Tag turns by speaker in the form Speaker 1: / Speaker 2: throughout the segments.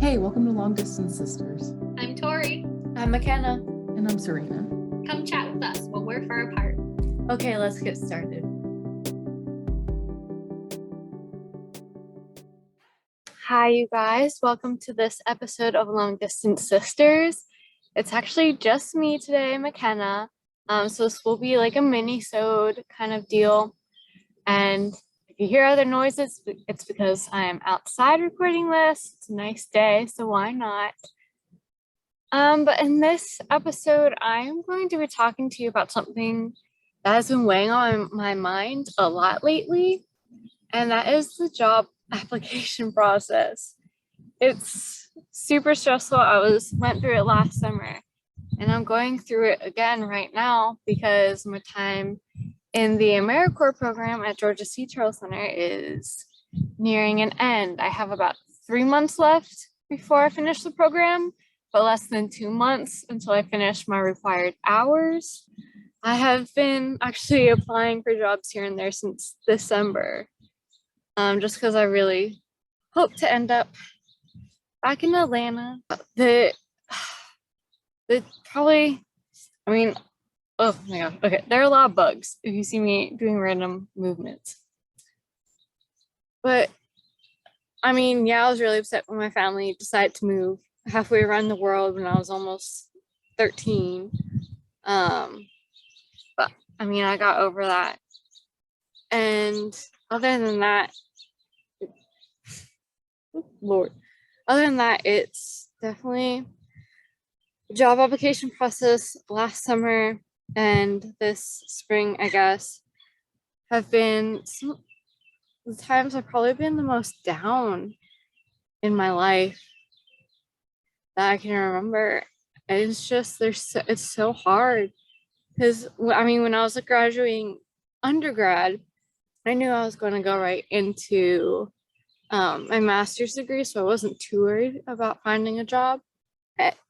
Speaker 1: Hey, welcome to Long Distance Sisters.
Speaker 2: I'm Tori.
Speaker 3: I'm MacKenna.
Speaker 1: And I'm Serena.
Speaker 2: Come chat with us while we're far apart.
Speaker 3: Okay, let's get started. Hi, you guys. Welcome to this episode of Long Distance Sisters. It's actually just me today, MacKenna. So this will be like a mini-sode kind of deal. And if you hear other noises, it's because I'm outside recording this. It's a nice day, so why not? But in this episode, I'm going to be talking to you about something that has been weighing on my mind a lot lately, and that is the job application process. It's super stressful. I went through it last summer, and I'm going through it again right now because my time in the AmeriCorps program at Georgia Sea Turtle Center is nearing an end. I have about 3 months left before I finish the program, but less than 2 months until I finish my required hours. I have been actually applying for jobs here and there since December, just because I really hope to end up back in Atlanta. Oh my god, okay, there are a lot of bugs if you see me doing random movements. But, I was really upset when my family decided to move halfway around the world when I was almost 13. But, I got over that. And other than that, it's definitely the job application process last summer and this spring, I guess, have been the times I've probably been the most down in my life that I can remember. And it's just, it's so hard because, when I was graduating undergrad, I knew I was going to go right into my master's degree, so I wasn't too worried about finding a job.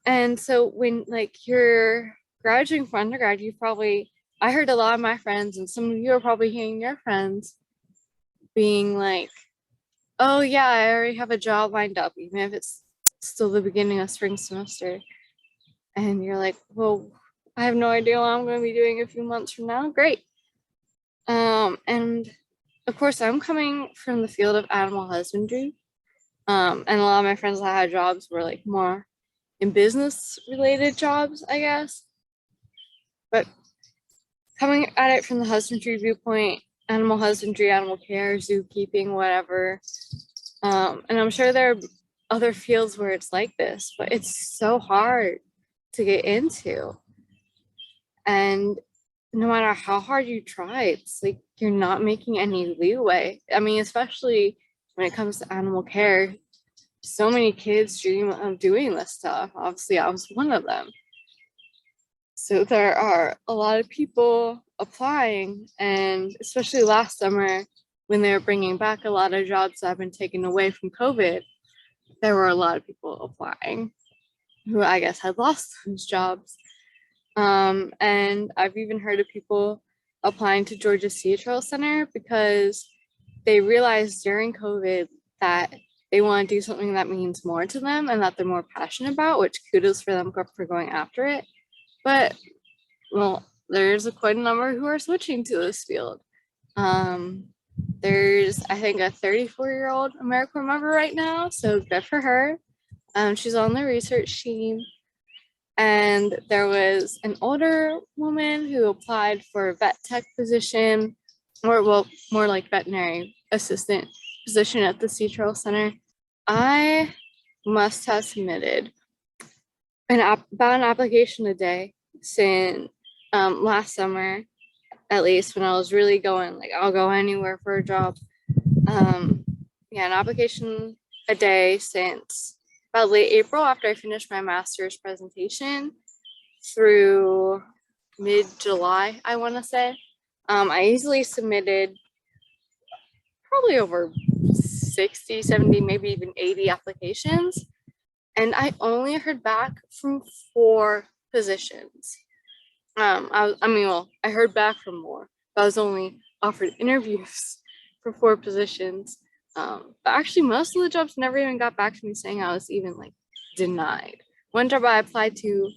Speaker 3: And so when you're graduating from undergrad, I heard a lot of my friends, and some of you are probably hearing your friends being like, oh yeah, I already have a job lined up, even if it's still the beginning of spring semester. And you're like, well, I have no idea what I'm going to be doing a few months from now. Great. And of course, I'm coming from the field of animal husbandry. And a lot of my friends that had jobs were more in business related jobs, I guess. But coming at it from the husbandry viewpoint, animal husbandry, animal care, zookeeping, whatever. And I'm sure there are other fields where it's like this, but it's so hard to get into. And no matter how hard you try, it's like you're not making any leeway. Especially when it comes to animal care, so many kids dream of doing this stuff. Obviously, I was one of them. So there are a lot of people applying, and especially last summer when they were bringing back a lot of jobs that have been taken away from COVID, there were a lot of people applying who I guess had lost those jobs. And I've even heard of people applying to Georgia Sea Turtle Center because they realized during COVID that they want to do something that means more to them and that they're more passionate about, which kudos for them for going after it. But, well, there's quite a number who are switching to this field. There's, I think, a 34-year-old AmeriCorps member right now, so good for her. She's on the research team. And there was an older woman who applied for a vet tech position, or more like veterinary assistant position at the Sea Turtle Center. I must have submitted about an application a day since last summer, at least, when I was really going, I'll go anywhere for a job. An application a day since about late April, after I finished my master's presentation, through mid-July, I want to say. I easily submitted probably over 60, 70, maybe even 80 applications. And I only heard back from 4 positions. I heard back from more, but I was only offered interviews for 4 positions. But actually, most of the jobs never even got back to me saying I was even like denied. One job I applied to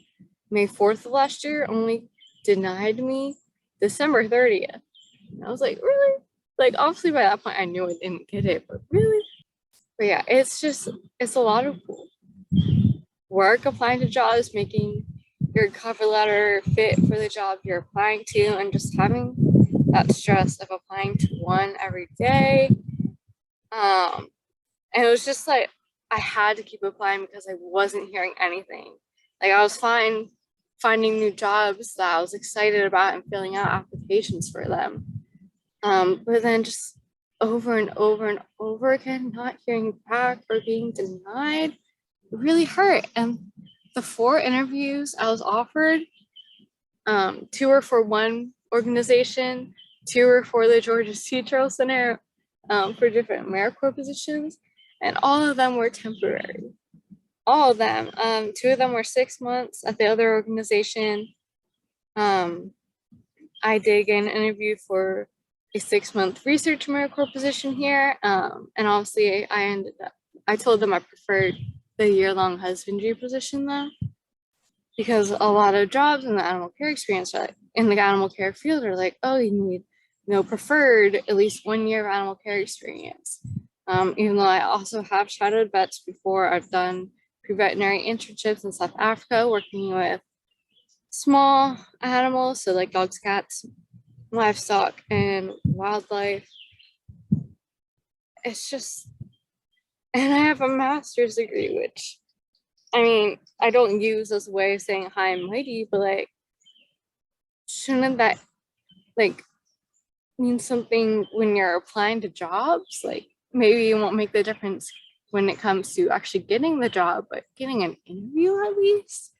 Speaker 3: May 4th of last year only denied me December 30th. And I was like, really? Like, obviously, by that point, I knew I didn't get it, but really? But yeah, it's a lot of work applying to jobs, making your cover letter fit for the job you're applying to, and just having that stress of applying to one every day. And it was just like I had to keep applying because I wasn't hearing anything. Like I was fine finding new jobs that I was excited about and filling out applications for them. But then just over and over and over again, not hearing back or being denied really hurt. And the 4 interviews I was offered, 2 were for one organization, 2 were for the Georgia Teacher Center, for different AmeriCorps positions, and all of them were temporary. All of them. 2 of them were 6 months at the other organization. I did get an interview for a 6-month research AmeriCorps position here, and obviously I told them I preferred the year-long husbandry position though, because a lot of jobs in the animal care experience are in the animal care field are like, oh, you need preferred at least 1 year of animal care experience. Even though I also have shadowed vets before, I've done pre-veterinary internships in South Africa working with small animals, so like dogs, cats, livestock, and wildlife. It's just, and I have a master's degree, which I mean, I don't use as a way of saying hi and mighty, but like, shouldn't that like mean something when you're applying to jobs? Like maybe it won't make the difference when it comes to actually getting the job, but getting an interview at least.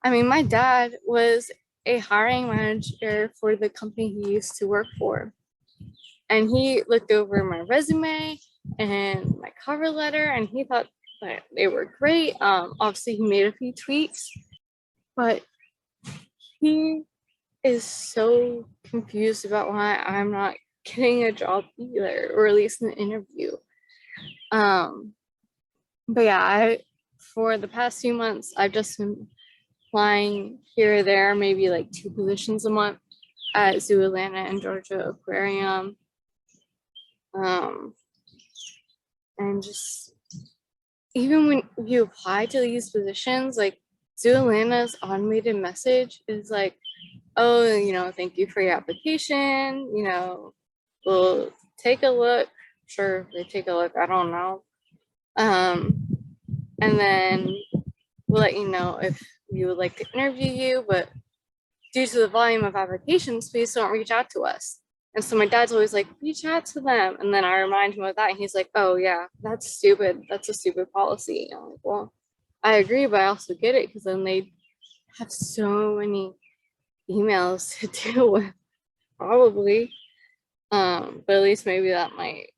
Speaker 3: I mean, my dad was a hiring manager for the company he used to work for, and he looked over my resume and my cover letter, and he thought that they were great. Obviously, he made a few tweaks, but he is so confused about why I'm not getting a job either, or at least an interview. But yeah, for the past few months, I've just been applying here or there, maybe like 2 positions a month at Zoo Atlanta and Georgia Aquarium. And just even when you apply to these positions, like Zoo Atlanta's automated message is like, oh, thank you for your application. We'll take a look. Sure, they take a look. I don't know. And then we'll let you know if we would like to interview you, but due to the volume of applications, please don't reach out to us. And so my dad's always like, reach out to them. And then I remind him of that, and he's like, oh yeah, that's stupid. That's a stupid policy. And I'm like, well, I agree, but I also get it because then they have so many emails to deal with, probably. But at least maybe that might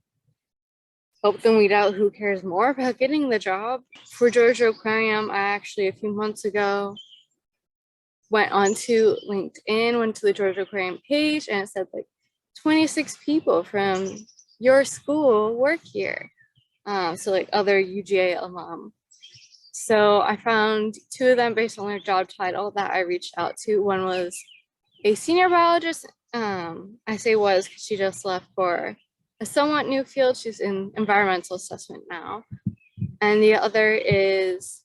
Speaker 3: help them weed out who cares more about getting the job. For Georgia Aquarium, I actually a few months ago went onto LinkedIn, went to the Georgia Aquarium page, and it said like 26 people from your school work here. So like other UGA alum. So I found 2 of them based on their job title that I reached out to. One was a senior biologist. I say was because she just left for a somewhat new field. She's in environmental assessment now. And the other is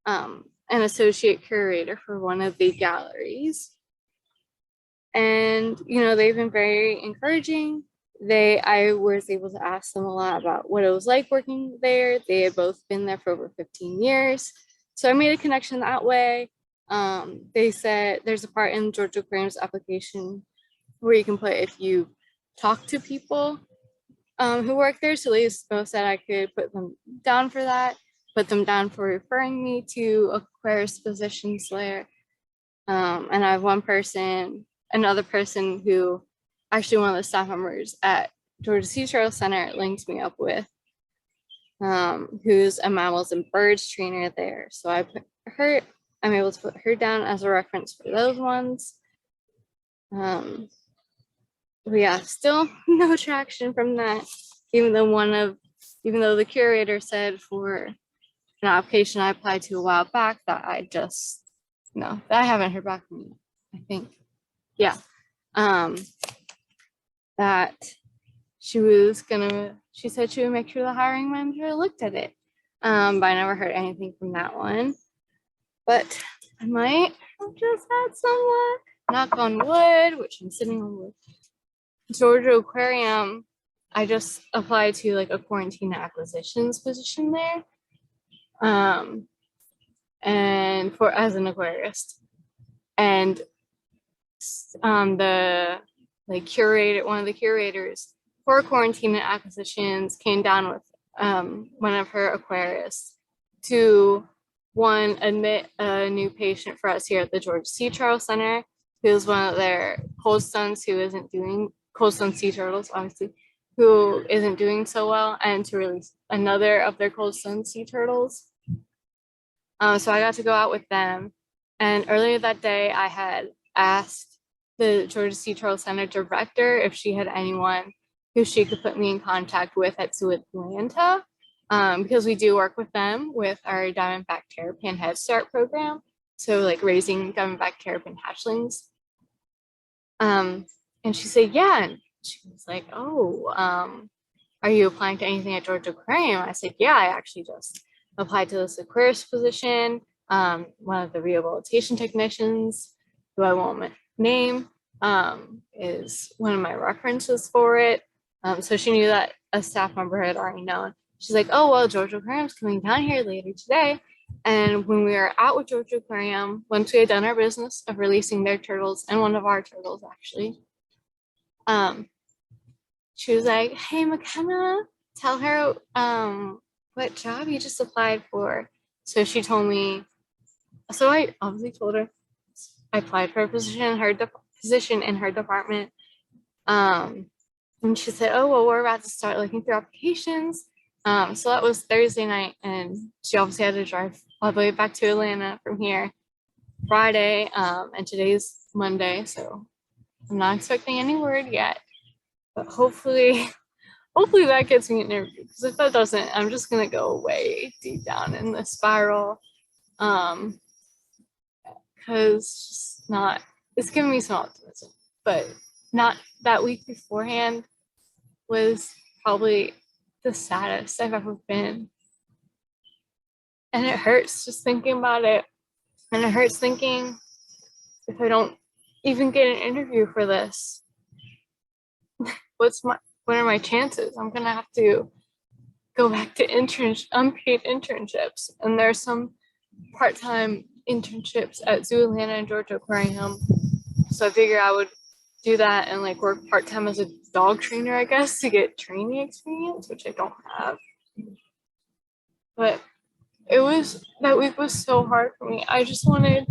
Speaker 3: an associate curator for one of the galleries. And, they've been very encouraging. I was able to ask them a lot about what it was like working there. They had both been there for over 15 years. So I made a connection that way. They said there's a part in Georgia Aquarium's application where you can put if you talk to people who work there. So they both said I could put them down for that, put them down for referring me to Aquarius positions there. And I have another person who actually one of the staff members at Georgia Sea Turtle Center linked me up with, who's a mammals and birds trainer there. So I'm able to put her down as a reference for those ones. But yeah, still no traction from that, even though one of even though the curator said for an application I applied to a while back that that I haven't heard back from, I think. Yeah. That she said she would make sure the hiring manager looked at it. But I never heard anything from that one. But I might have just had some luck. Knock on wood, which I'm sitting on wood. Georgia Aquarium, I just applied to like a quarantine acquisitions position there. And for as an aquarist. And the like one of the curators for quarantine and acquisitions came down with one of her aquarists to admit a new patient for us here at the George C. Charles Center, who is one of their cold stuns cold stun sea turtles, obviously, who isn't doing so well, and to release another of their cold stun sea turtles. So I got to go out with them. And earlier that day, I had asked the Georgia C. Charles Center director if she had anyone who she could put me in contact with at Zoo Atlanta, because we do work with them with our Diamondback Terrapin Head Start program. So like raising Diamondback Terrapin hatchlings. And she said, yeah. And she was like, oh, are you applying to anything at Georgia Aquarium? I said, yeah, I actually just applied to this aquarist position. One of the rehabilitation technicians, who I won't name, is one of my references for it. So she knew that a staff member had already known. She's like, oh, well, Georgia Aquarium's coming down here later today. And when we were out with Georgia Aquarium, once we had done our business of releasing their turtles and one of our turtles, actually, she was like, hey, MacKenna, tell her what job you just applied for. So she told me, so I obviously told her I applied for a position in her department. And she said, oh, well, we're about to start looking through applications. So that was Thursday night, and she obviously had to drive all the way back to Atlanta from here Friday, and today's Monday, so I'm not expecting any word yet, but hopefully that gets me an interview, because if that doesn't, I'm just gonna go way deep down in the spiral, because it's giving me some optimism, but not that week beforehand was probably the saddest I've ever been. And it hurts just thinking about it. And it hurts thinking if I don't even get an interview for this, what are my chances? I'm gonna have to go back to unpaid internships. And there's some part-time internships at Zoo Atlanta and Georgia Aquarium. So I figure I would do that and like work part-time as a dog trainer, I guess, to get training experience, which I don't have. But that week was so hard for me. I just wanted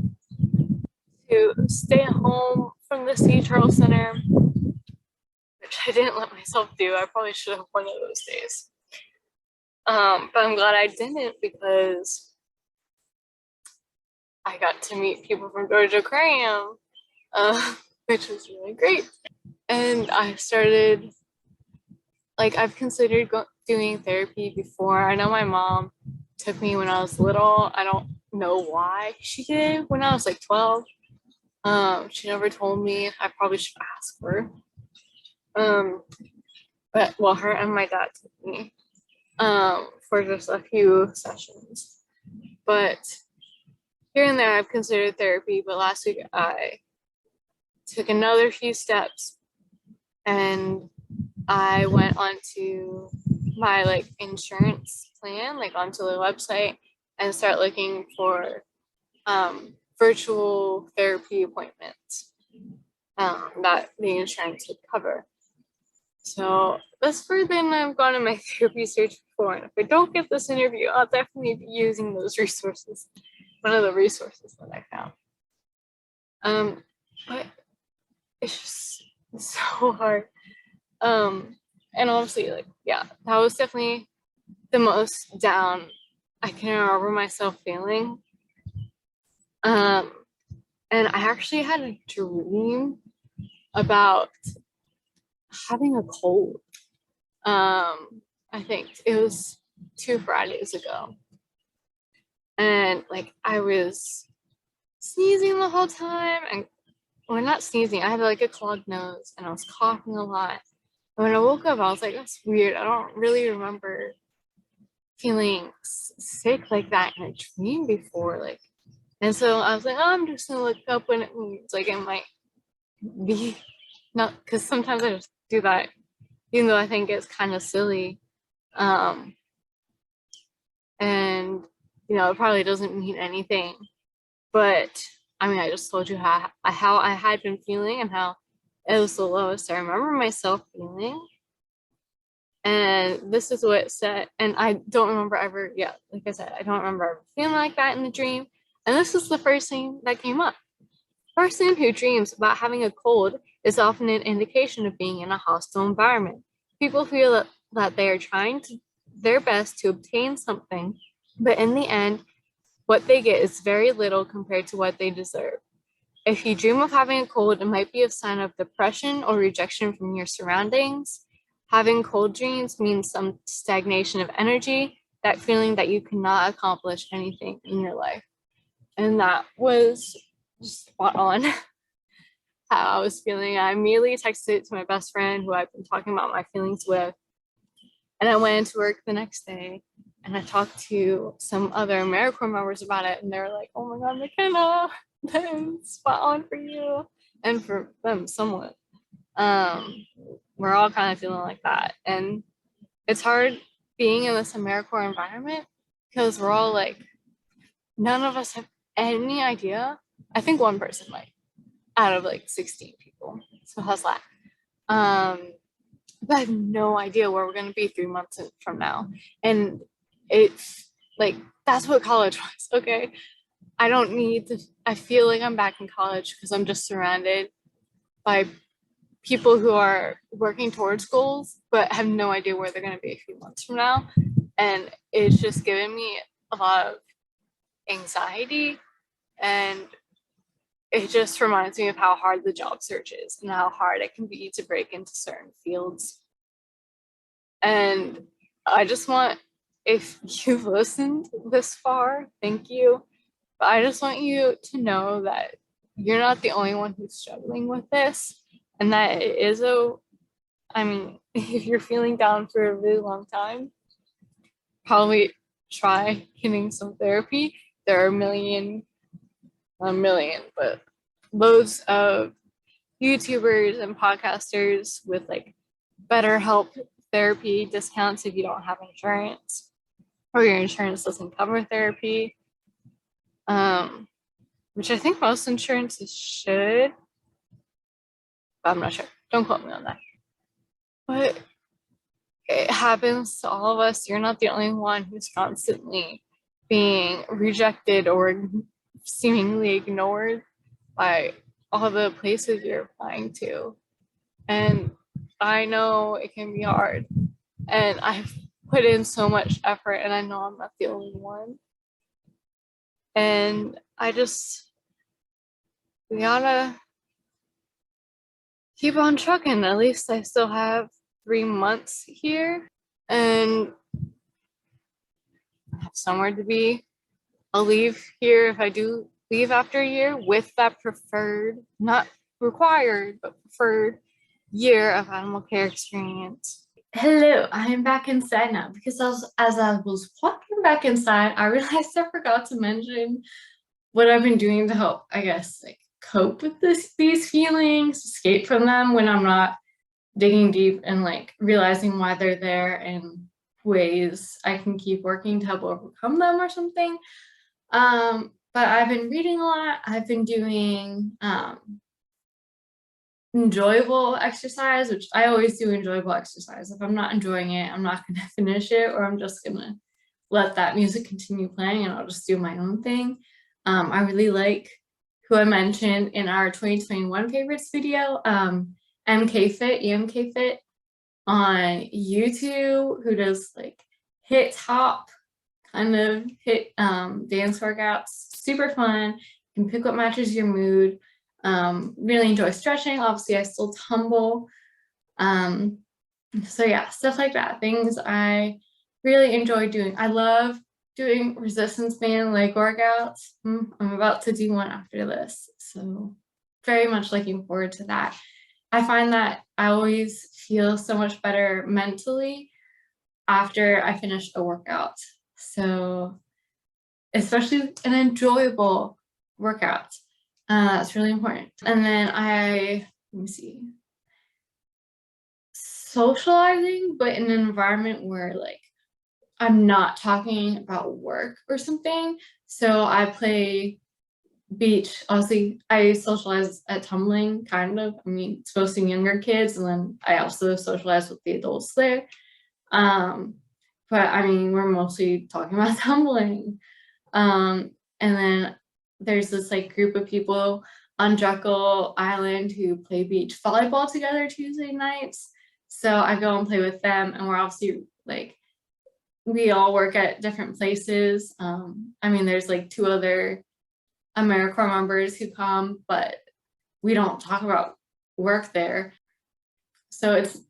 Speaker 3: to stay home from the C. Charles Center, which I didn't let myself do. I probably should have one of those days. But I'm glad I didn't, because I got to meet people from Georgia Aquarium, which was really great. And I started, I've considered doing therapy before. I know my mom took me when I was little. I don't know why she did when I was 12. She never told me. I probably should ask her. But her and my dad took me for just a few sessions. But here and there, I've considered therapy. But last week, I took another few steps, and I went onto my insurance plan, onto the website, and start looking for virtual therapy appointments that the insurance would cover. So that's further than I've gone in my therapy search before. And if I don't get this interview, I'll definitely be using those resources. One of the resources that I found. But it's just so hard. And obviously, that was definitely the most down I can remember myself feeling. And I actually had a dream about having a cold. I think it was 2 Fridays ago. And like I was sneezing the whole time, and well, not sneezing, I had like a clogged nose and I was coughing a lot. And when I woke up, I was like, that's weird. I don't really remember feeling sick like that in a dream before. Like, and so I was like, oh, I'm just gonna look up when it moves. Like, it might be not, because sometimes I just do that, even though I think it's kind of silly. And it probably doesn't mean anything. But I mean, I just told you how I had been feeling and how it was the lowest I remember myself feeling. And this is what it said. And I don't remember ever, yeah, like I said, I don't remember ever feeling like that in the dream. And this is the first thing that came up. A person who dreams about having a cold is often an indication of being in a hostile environment. People feel that they are trying their best to obtain something, but in the end, what they get is very little compared to what they deserve. If you dream of having a cold, it might be a sign of depression or rejection from your surroundings. Having cold dreams means some stagnation of energy, that feeling that you cannot accomplish anything in your life. And that was spot on how I was feeling. I immediately texted it to my best friend who I've been talking about my feelings with. And I went into work the next day and I talked to some other AmeriCorps members about it. And they were like, oh my God, MacKenna, that is spot on for you. And for them, somewhat. We're all kind of feeling like that. And it's hard being in this AmeriCorps environment because we're all like, none of us have any idea. I think one person might, out of like 16 people. So how's that? But I have no idea where we're going to be 3 months from now. And it's like, that's what college was, okay? I don't need to, I feel like I'm back in college because I'm just surrounded by people who are working towards goals, but have no idea where they're going to be a few months from now. And it's just given me a lot of anxiety, and it just reminds me of how hard the job search is and how hard it can be to break into certain fields. And I just want, if you've listened this far, thank you. But I just want you to know that you're not the only one who's struggling with this, and that it is I mean, if you're feeling down for a really long time, probably try getting some therapy. There are not a million, but loads of YouTubers and podcasters with like BetterHelp therapy discounts if you don't have insurance or your insurance doesn't cover therapy. Which I think most insurances should, but I'm not sure. Don't quote me on that. But it happens to all of us. You're not the only one who's constantly being rejected or seemingly ignored by all the places you're applying to. And I know it can be hard. And I've put in so much effort, and I know I'm not the only one. And we gotta keep on trucking. At least I still have 3 months here and I have somewhere to be. I'll leave here if I do leave after a year with that preferred, not required, but preferred year of animal care experience. Hello, I am back inside now because as I was walking back inside, I realized I forgot to mention what I've been doing to help, I guess, like cope with these feelings, escape from them when I'm not digging deep and like realizing why they're there and ways I can keep working to help overcome them or something. But I've been reading a lot. I've been doing enjoyable exercise, which I always do enjoyable exercise. If I'm not enjoying it, I'm not gonna finish it, or I'm just gonna let that music continue playing and I'll just do my own thing. I really like who I mentioned in our 2021 favorites video, EMK Fit on YouTube, who does like hit hop kind of hit dance workouts. Super fun. You can pick what matches your mood. Really enjoy stretching. Obviously, I still tumble.
Speaker 4: So yeah, stuff like that. Things I really enjoy doing. I love doing resistance band leg workouts. I'm about to do one after this. So very much looking forward to that. I find that I always feel so much better mentally after I finish a workout. So especially an enjoyable workout. That's really important. And then let me see, socializing, but in an environment where like I'm not talking about work or something. So I play beach. Obviously, I socialize at tumbling, kind of. I mean, it's mostly younger kids, and then I also socialize with the adults there. Um, but I mean, we're mostly talking about tumbling. And then there's this like group of people on Jekyll Island who play beach volleyball together Tuesday nights. So I go and play with them, and we're obviously like we all work at different places. I mean, there's like 2 other AmeriCorps members who come, but we don't talk about work there. So it's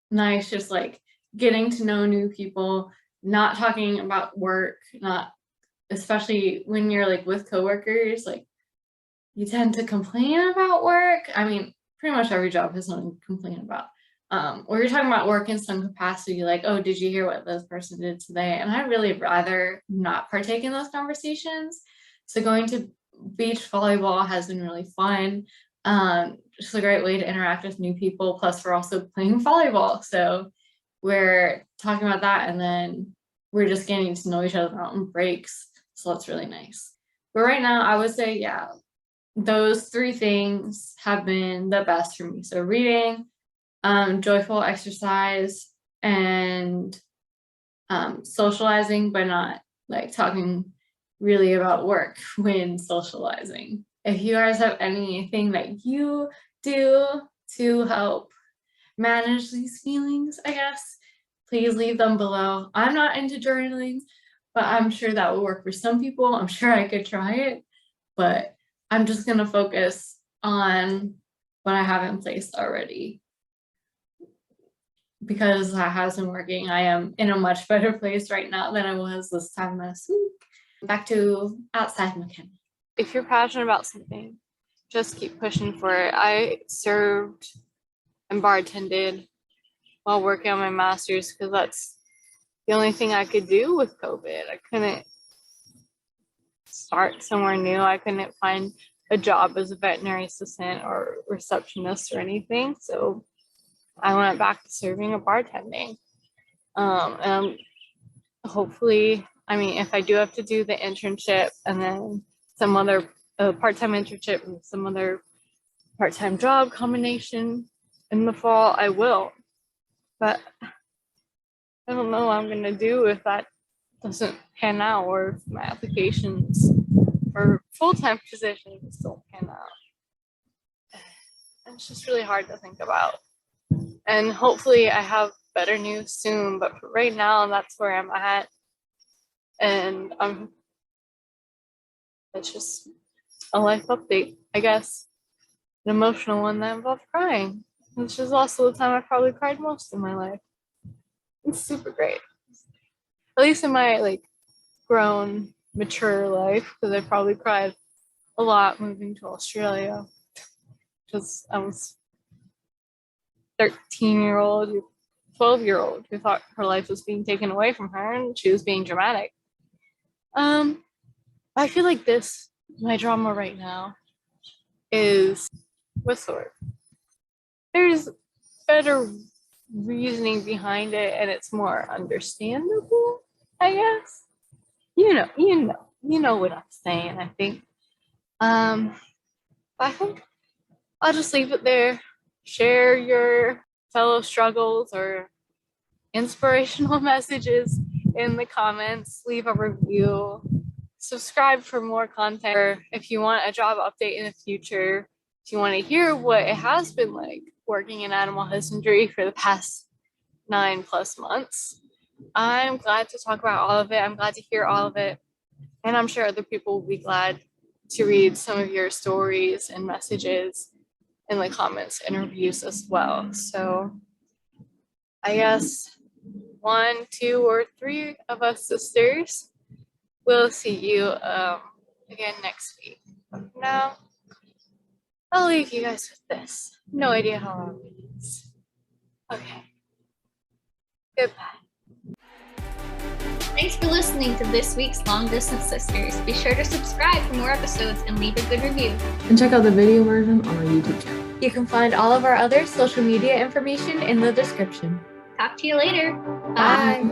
Speaker 4: nice just like getting to know new people, not talking about work, not especially when you're like with coworkers, like you tend to complain about work. I mean, pretty much every job has something to complain about. Or you're talking about work in some capacity, like, oh, did you hear what this person did today? And I'd really rather not partake in those conversations. So going to beach volleyball has been really fun. Just a great way to interact with new people. Plus, we're also playing volleyball. So we're talking about that, and then we're just getting to know each other on breaks. So that's really nice. But right now, I would say, yeah, those 3 things have been the best for me. So reading, joyful exercise, and socializing, but not like talking really about work when socializing. If you guys have anything that you do to help manage these feelings, I guess, please leave them below. I'm not into journaling, but I'm sure that will work for some people. I'm sure I could try it, but I'm just going to focus on what I have in place already. Because that has been working, I am in a much better place right now than I was this time last week. Back to outside MacKenna.
Speaker 3: If you're passionate about something, just keep pushing for it. I served and bartended while working on my master's because that's the only thing I could do with COVID. I couldn't start somewhere new. I couldn't find a job as a veterinary assistant or receptionist or anything. So I went back to serving and bartending. And hopefully, I mean, if I do have to do the internship and then some other part-time internship and some other part-time job combination in the fall, I will. But I don't know what I'm gonna do if that doesn't pan out, or if my applications for full-time positions don't pan out. It's just really hard to think about. And hopefully I have better news soon, but for right now, that's where I'm at. And it's just a life update, I guess. An emotional one that involved crying, which is also the time I probably cried most in my life. It's super great. At least in my like grown, mature life, because I probably cried a lot moving to Australia. Because I was 13-year-old, 12-year-old who thought her life was being taken away from her and she was being dramatic. I feel like my drama right now is what's the word? There's better reasoning behind it and it's more understandable, I guess. You know what I'm saying, I think. I think I'll just leave it there. Share your fellow struggles or inspirational messages in the comments. Leave a review. Subscribe for more content. Or if you want a job update in the future, if you want to hear what it has been like working in animal husbandry for the past 9+ months, I'm glad to talk about all of it. I'm glad to hear all of it. And I'm sure other people will be glad to read some of your stories and messages in the comments and reviews as well. So I guess 1, 2, or 3 of us sisters. We'll see you again next week. But for now, I'll leave you guys with this. No idea how long it is. Okay. Goodbye.
Speaker 2: Thanks for listening to this week's Long Distance Sisters. Be sure to subscribe for more episodes and leave a good review.
Speaker 1: And check out the video version on our YouTube channel.
Speaker 4: You can find all of our other social media information in the description.
Speaker 2: Talk to you later.
Speaker 4: Bye.